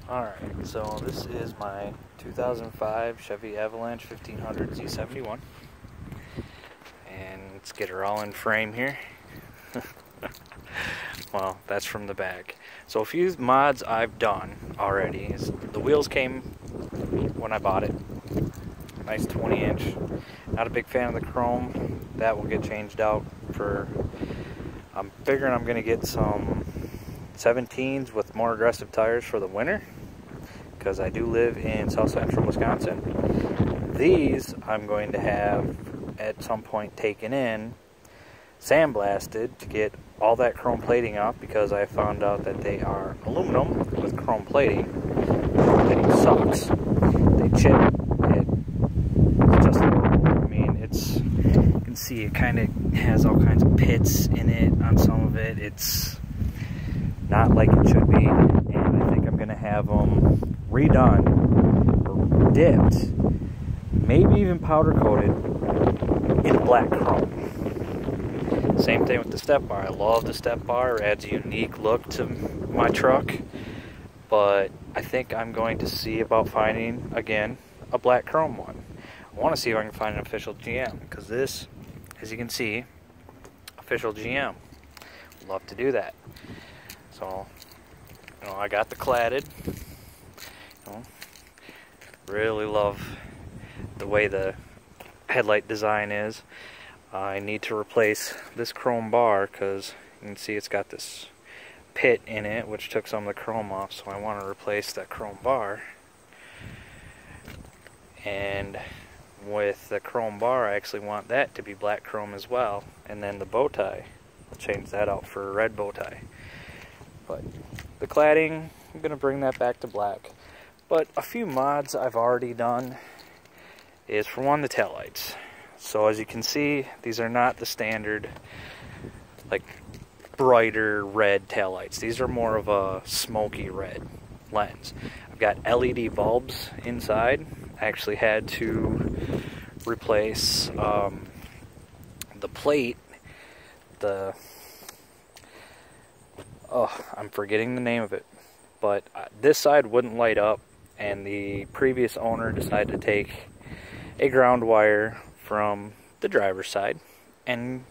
Alright, so this is my 2005 Chevy Avalanche 1500 Z71. And let's get her all in frame here. Well, that's from the back. So a few mods I've done already is the wheels came when I bought it. Nice 20-inch. Not a big fan of the chrome. That will get changed out for... I'm figuring I'm going to get some 17s with more aggressive tires for the winter, because I do live in south central Wisconsin. These I'm going to have at some point taken in, sandblasted to get all that chrome plating off, because I found out that they are aluminum with chrome plating. Plating sucks. They chip. It's just horrible. I mean, it's, you can see it kind of has all kinds of pits in it on some of it. It's not like it should be, and I think I'm going to have them redone, or dipped, maybe even powder coated in black chrome. Same thing with the step bar. I love the step bar. It adds a unique look to my truck, but I think I'm going to see about finding, again, a black chrome one. I want to see if I can find an official GM, because this, as you can see, official GM. Love to do that. So, I got the cladded. Really love the way the headlight design is. I need to replace this chrome bar, because you can see it's got this pit in it, which took some of the chrome off, so I want to replace that chrome bar. And with the chrome bar, I actually want that to be black chrome as well. And then the bow tie, I'll change that out for a red bow tie. But the cladding, I'm going to bring that back to black. But a few mods I've already done is, for one, the taillights. So as you can see, these are not the standard, like, brighter red taillights. These are more of a smoky red lens. I've got LED bulbs inside. I actually had to replace the plate, I'm forgetting the name of it, but this side wouldn't light up, and the previous owner decided to take a ground wire from the driver's side and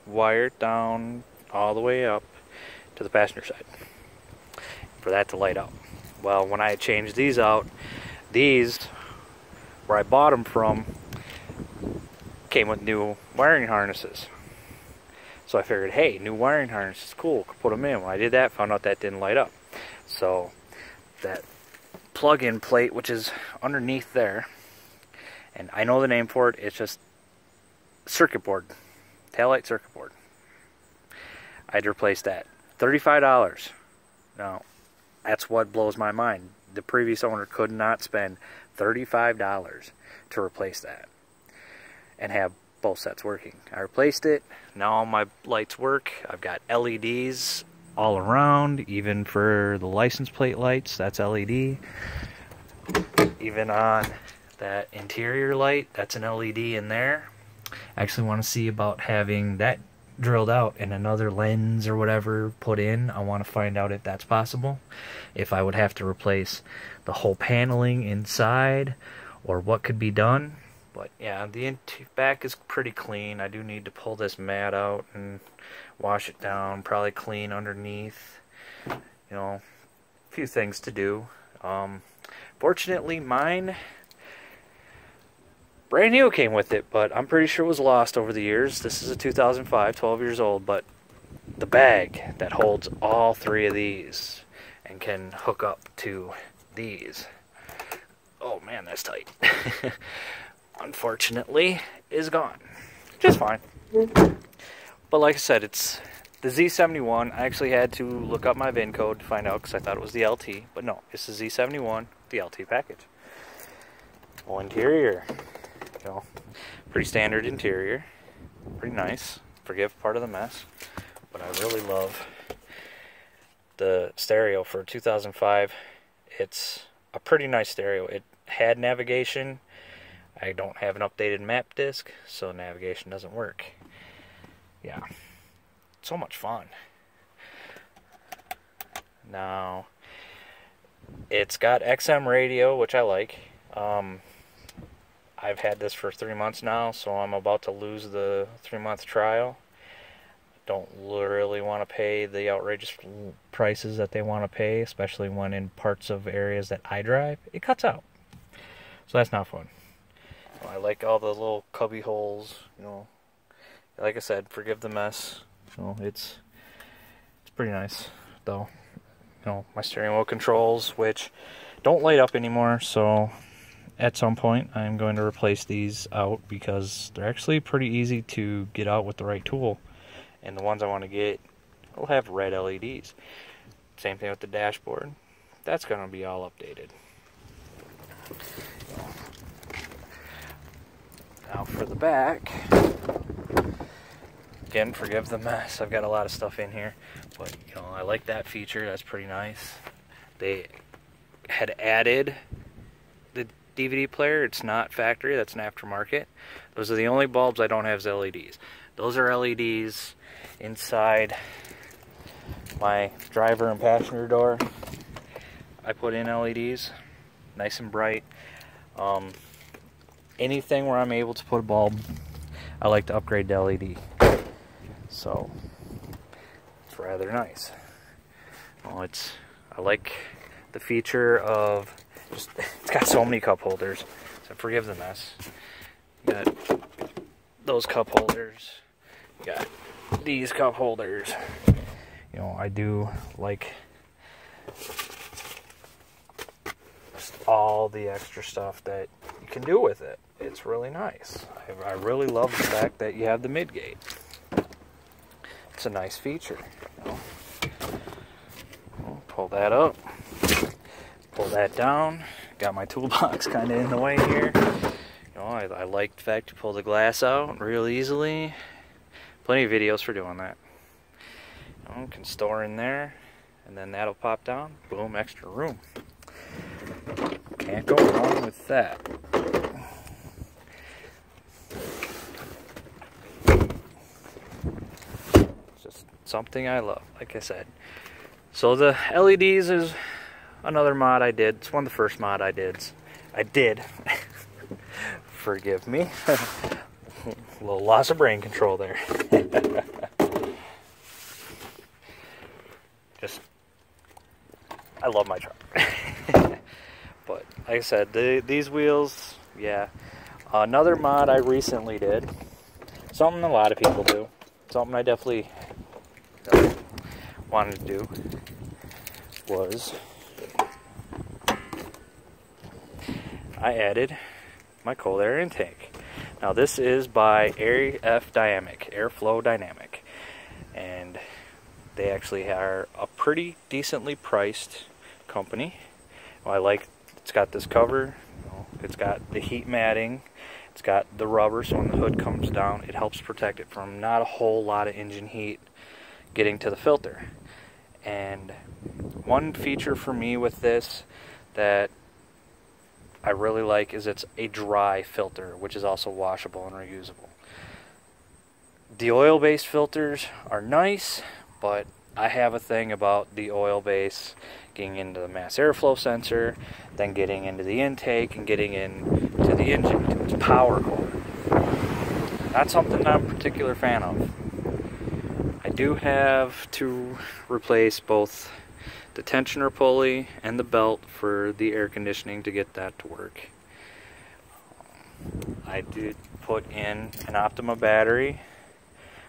wire it down all the way up to the passenger side for that to light up. Well, when I changed these out, these, where I bought them from, came with new wiring harnesses. So I figured, hey, new wiring harnesses, cool, could put them in. When I did that, found out that didn't light up. So that plug-in plate, which is underneath there, and I know the name for it, it's just circuit board, taillight circuit board. I had to replace that. $35. Now, that's what blows my mind. The previous owner could not spend $35 to replace that and have both sets working. I replaced it. Now all my lights work. I've got LEDs all around, even for the license plate lights, that's LED. Even on that interior light, that's an LED in there. I actually want to see about having that drilled out and another lens or whatever put in. I want to find out if that's possible, if I would have to replace the whole paneling inside, or what could be done. But yeah, the back is pretty clean. I do need to pull this mat out and wash it down, probably clean underneath. A few things to do. Fortunately, mine, brand new, came with it, but I'm pretty sure it was lost over the years. This is a 2005, 12 years old, but the bag that holds all three of these and can hook up to these, oh man, that's tight, unfortunately, is gone. Just fine. But like I said, it's the Z71. I actually had to look up my VIN code to find out, because I thought it was the LT, but no, it's the Z71, the LT package. Well, interior, pretty standard interior, pretty nice. Forgive part of the mess, but I really love the stereo for 2005. It's a pretty nice stereo. It had navigation. I don't have an updated map disc, so navigation doesn't work. Yeah, so much fun. Now, It's got XM radio, which I like. I've had this for 3 months now, so I'm about to lose the 3-month trial. Don't really want to pay the outrageous prices that they want to pay, especially when in parts of areas that I drive, it cuts out. So that's not fun. I like all the little cubby holes, you know. Like I said, forgive the mess. You know, it's pretty nice, though. You know, my steering wheel controls, which don't light up anymore, so at some point I'm going to replace these out because they're actually pretty easy to get out with the right tool. And the ones I want to get will have red LEDs. Same thing with the dashboard. That's going to be all updated. Now for the back. Again, forgive the mess. I've got a lot of stuff in here. But, you know, I like that feature. That's pretty nice. They had added the DVD player. It's not factory. That's an aftermarket. Those are the only bulbs I don't have as LEDs. Those are LEDs inside my driver and passenger door. I put in LEDs, nice and bright. Anything where I'm able to put a bulb, I like to upgrade to LED. So it's rather nice. Well, I like the feature of it's got so many cup holders. So forgive the mess. You got those cup holders. You got these cup holders. You know, I do like just all the extra stuff that you can do with it. It's really nice. I really love the fact that you have the mid-gate. It's a nice feature. You know? I'll pull that up. Pull that down. Got my toolbox kind of in the way here. You know, I like the fact you pull the glass out real easily. Plenty of videos for doing that. You know, can store in there, and then that'll pop down. Boom, extra room. Can't go wrong with that. It's just something I love, like I said. So the LEDs is another mod I did. It's one of the first mod I did. Forgive me. A little loss of brain control there. I love my truck. But like I said, these wheels, yeah. Another mod I recently did, something a lot of people do, something I definitely wanted to do, was I added my cold air intake. Now this is by Airflow Dynamic, and they actually are a pretty decently priced company. Well, it's got this cover, you know, it's got the heat matting, it's got the rubber, so when the hood comes down, it helps protect it from not a whole lot of engine heat getting to the filter. And one feature for me with this that I really like is it's a dry filter, which is also washable and reusable. The oil-based filters are nice, but I have a thing about the oil base getting into the mass airflow sensor, then getting into the intake, and getting into the engine, to its power core. That's something I'm a particular fan of. I do have to replace both the tensioner pulley and the belt for the air conditioning to get that to work. I did put in an Optima battery,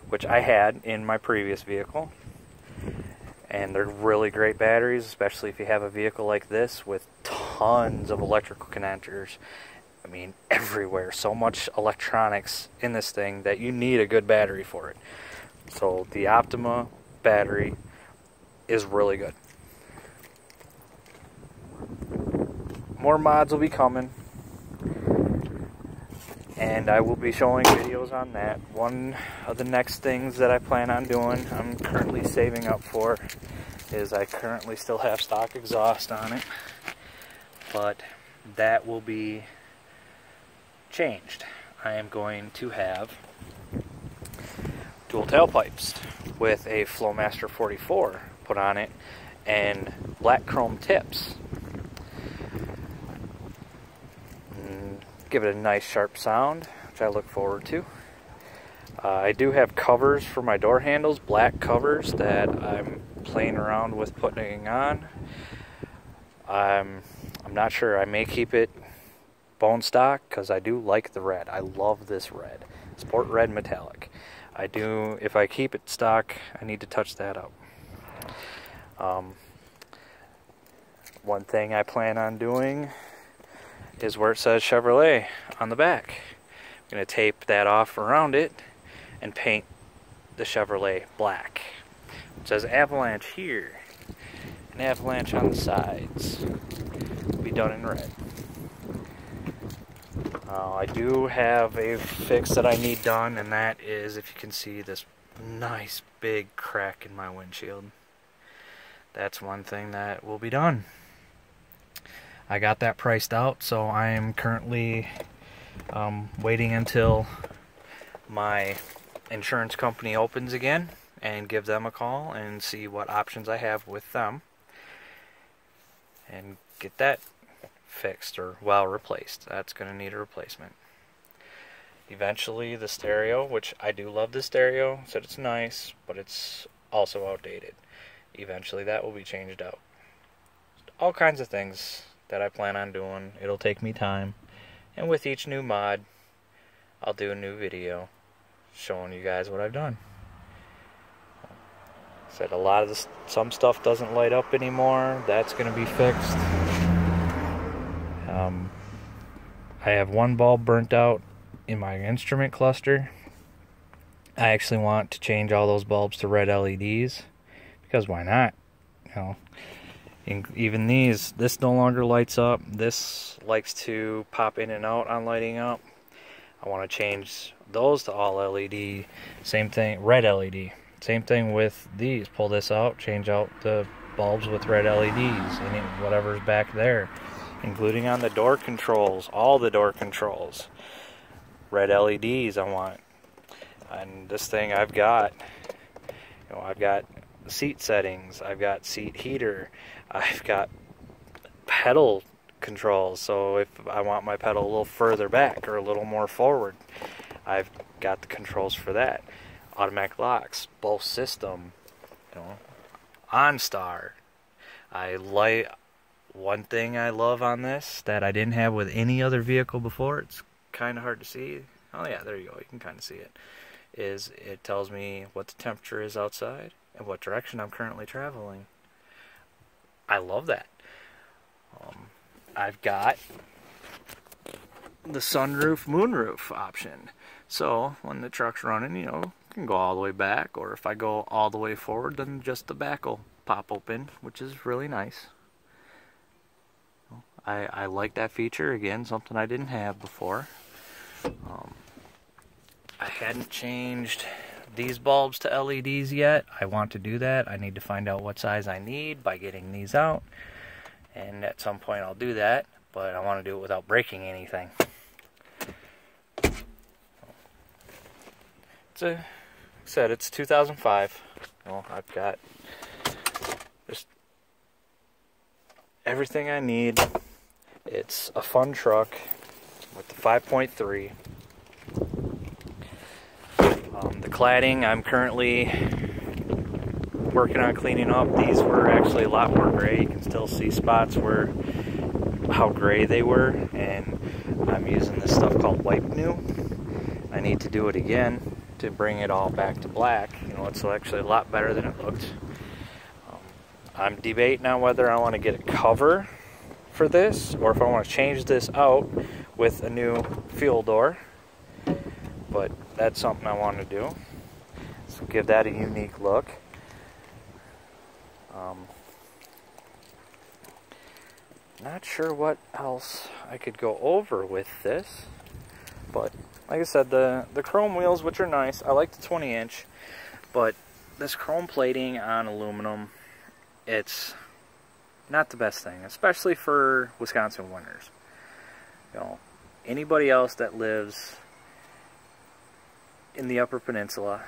which I had in my previous vehicle. And they're really great batteries, especially if you have a vehicle like this with tons of electrical connectors. I mean, everywhere. So much electronics in this thing that you need a good battery for it. So the Optima battery is really good. More mods will be coming, and I will be showing videos on that. One of the next things that I plan on doing, I'm currently saving up for, is I currently still have stock exhaust on it, but that will be changed. I am going to have dual tailpipes with a Flowmaster 44 put on it and black chrome tips. give it a nice sharp sound, which I look forward to. I do have covers for my door handles, black covers that I'm playing around with putting on. I'm not sure. I may keep it bone stock because I do like the red. I love this red. Sport red metallic. I do, if I keep it stock, I need to touch that up. One thing I plan on doing is where it says Chevrolet on the back. I'm going to tape that off around it and paint the Chevrolet black. It says Avalanche here, and Avalanche on the sides. It'll be done in red. I do have a fix that I need done, and that is, if you can see this nice big crack in my windshield. That's one thing that will be done. I got that priced out, so I am currently waiting until my insurance company opens again and give them a call and see what options I have with them and get that fixed or well replaced. That's going to need a replacement. Eventually the stereo, which I do love the stereo, said it's nice, but it's also outdated. Eventually that will be changed out. All kinds of things that I plan on doing. It'll take me time, and with each new mod I'll do a new video showing you guys what I've done. Said a lot of this, some stuff doesn't light up anymore. That's going to be fixed. I have one bulb burnt out in my instrument cluster. I actually want to change all those bulbs to red LEDs because why not? You know, even these, this no longer lights up. This likes to pop in and out on lighting up. I want to change those to all LED. Same thing, red LED. Same thing with these. Pull this out, change out the bulbs with red LEDs, and whatever's back there, including on the door controls, all the door controls. Red LEDs I want. And this thing I've got, you know, I've got seat settings, I've got seat heater, I've got pedal controls, so if I want my pedal a little further back or a little more forward, I've got the controls for that. Automatic locks, both system, you know, OnStar. One thing I love on this that I didn't have with any other vehicle before, it's kind of hard to see. Oh yeah, there you go, you can kind of see it. Is it tells me what the temperature is outside and what direction I'm currently traveling. I love that. I've got the sunroof, moonroof option. So when the truck's running, you know, it can go all the way back, or if I go all the way forward, then just the back will pop open, which is really nice. I like that feature. Again, something I didn't have before. I hadn't changed these bulbs to LEDs yet. I want to do that. I need to find out what size I need by getting these out, and at some point I'll do that, but I want to do it without breaking anything. It's like I said, it's 2005. You know, I've got just everything I need. It's a fun truck with the 5.3. The cladding I'm currently working on cleaning up. These were actually a lot more gray. You can still see spots where how gray they were, and I'm using this stuff called Wipe New. I need to do it again to bring it all back to black. You know, it's actually a lot better than it looked. I'm debating on whether I want to get a cover for this or if I want to change this out with a new fuel door, but that's something I want to do, so give that a unique look. Not sure what else I could go over with this, but like I said, the chrome wheels, which are nice. I like the 20-inch, but this chrome plating on aluminum, it's not the best thing, especially for Wisconsin winters. You know, anybody else that lives in the Upper Peninsula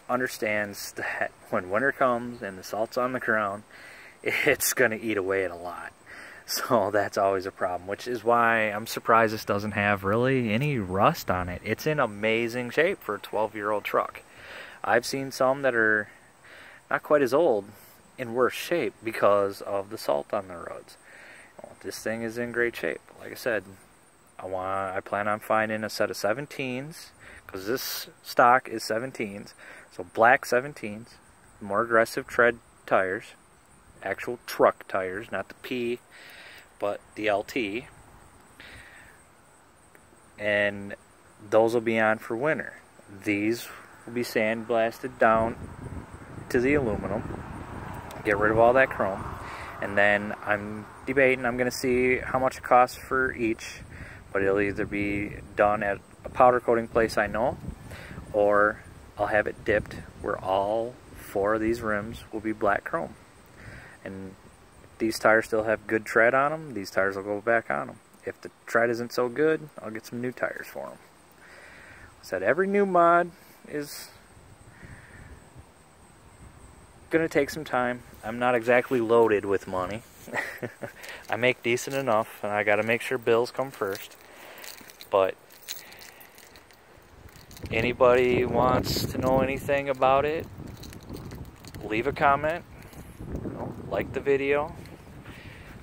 understands that when winter comes and the salt's on the ground, it's going to eat away at a lot. So that's always a problem, which is why I'm surprised this doesn't have really any rust on it. It's in amazing shape for a 12-year-old truck. I've seen some that are not quite as old in worse shape because of the salt on the roads. Well, this thing is in great shape. Like I said, I plan on finding a set of 17s, because this stock is 17s. So black 17s, more aggressive tread tires, actual truck tires, not the P, but the LT. And those will be on for winter. These will be sandblasted down to the aluminum, get rid of all that chrome, and then I'm debating, I'm going to see how much it costs for each, but it'll either be done at a powder coating place I know, or I'll have it dipped where all 4 of these rims will be black chrome. And these tires still have good tread on them, these tires will go back on them. If the tread isn't so good, I'll get some new tires for them. I said every new mod is going to take some time. I'm not exactly loaded with money. I make decent enough, and I got to make sure bills come first. But anybody wants to know anything about it, leave a comment, like the video.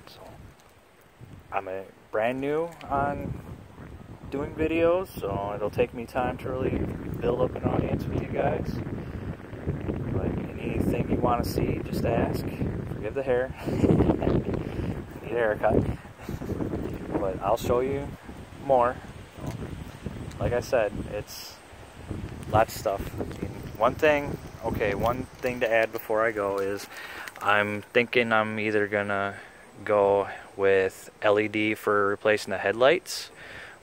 So I'm brand new on doing videos, so it'll take me time to really build up an audience with you guys. But anything you want to see, just ask. Forgive the hair. Need a haircut. But I'll show you more. Like I said, it's lots of stuff. One thing to add before I go is I'm thinking I'm either gonna go with LED for replacing the headlights,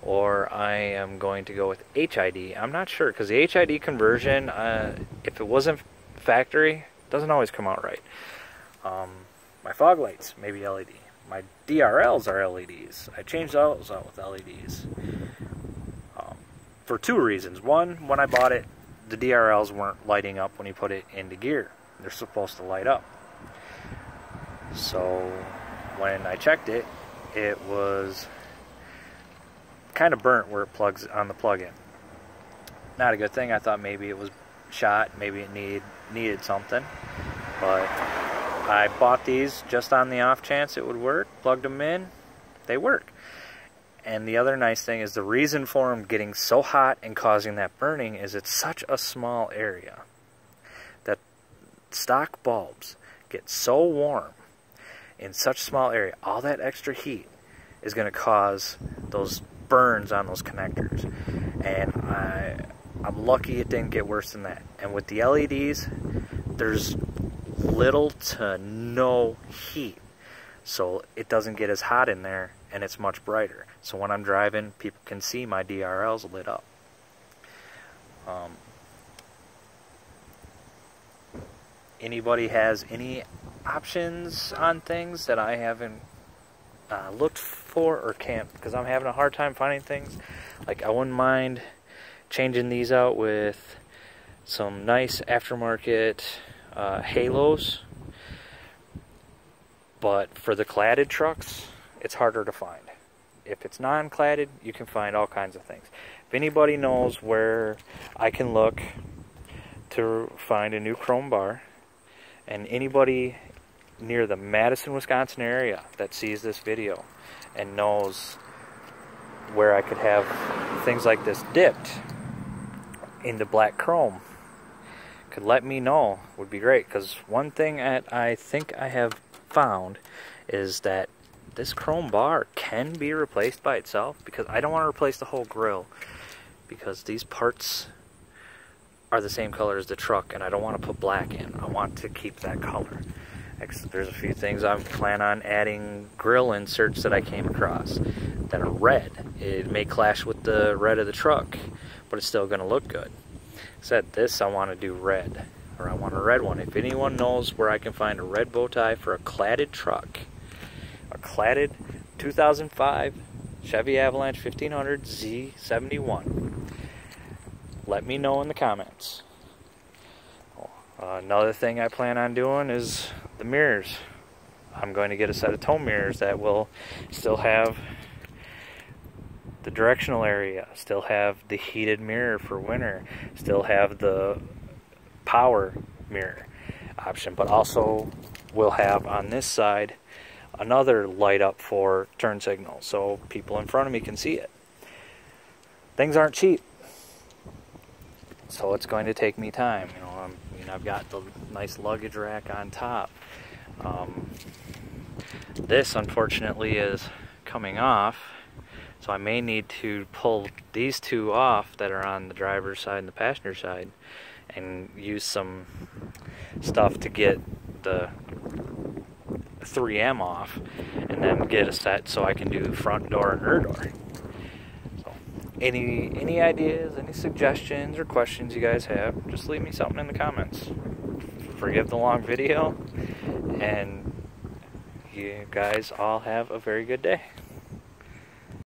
or I am going to go with HID. I'm not sure, because the HID conversion, if it wasn't factory, doesn't always come out right. My fog lights, maybe LED. My DRLs are LEDs. I changed those out with LEDs. For 2 reasons. One, when I bought it, the DRLs weren't lighting up when you put it into gear. They're supposed to light up. So when I checked it, it was kind of burnt where it plugs on the plug-in. Not a good thing. I thought maybe it was shot, maybe it needed something. But I bought these just on the off chance it would work, plugged them in, they work. And the other nice thing is the reason for them getting so hot and causing that burning is it's such a small area that stock bulbs get so warm in such small area. All that extra heat is going to cause those burns on those connectors. And I'm lucky it didn't get worse than that. And with the LEDs, there's little to no heat, so it doesn't get as hot in there, and it's much brighter. So when I'm driving, people can see my DRLs lit up. Anybody has any options on things that I haven't looked for or can't, because I'm having a hard time finding things. Like, I wouldn't mind changing these out with some nice aftermarket halos, but for the cladded trucks, it's harder to find. If it's non-cladded, you can find all kinds of things. If anybody knows where I can look to find a new chrome bar, and anybody near the Madison, Wisconsin area that sees this video and knows where I could have things like this dipped into black chrome, could let me know, would be great. Because one thing that I think I have found is that this chrome bar can be replaced by itself, because I don't want to replace the whole grill, because these parts are the same color as the truck and I don't want to put black in. I want to keep that color. There's a few things I plan on adding grill inserts that I came across that are red. It may clash with the red of the truck, but it's still going to look good. Said this, I want to do red, or I want a red one. If anyone knows where I can find a red bow tie for a cladded truck, a cladded 2005 Chevy Avalanche 1500 Z71, let me know in the comments. Another thing I plan on doing is the mirrors. I'm going to get a set of tow mirrors that will still have the directional area, still have the heated mirror for winter, still have the power mirror option, but also will have on this side another light up for turn signal so people in front of me can see it. Things aren't cheap, so it's going to take me time. You know, I've got the nice luggage rack on top. This unfortunately is coming off, so I may need to pull these two off that are on the driver's side and the passenger side and use some stuff to get the 3M off, and then get a set so I can do front door and rear door. So any ideas, any suggestions or questions you guys have, just leave me something in the comments. Forgive the long video, and you guys all have a very good day.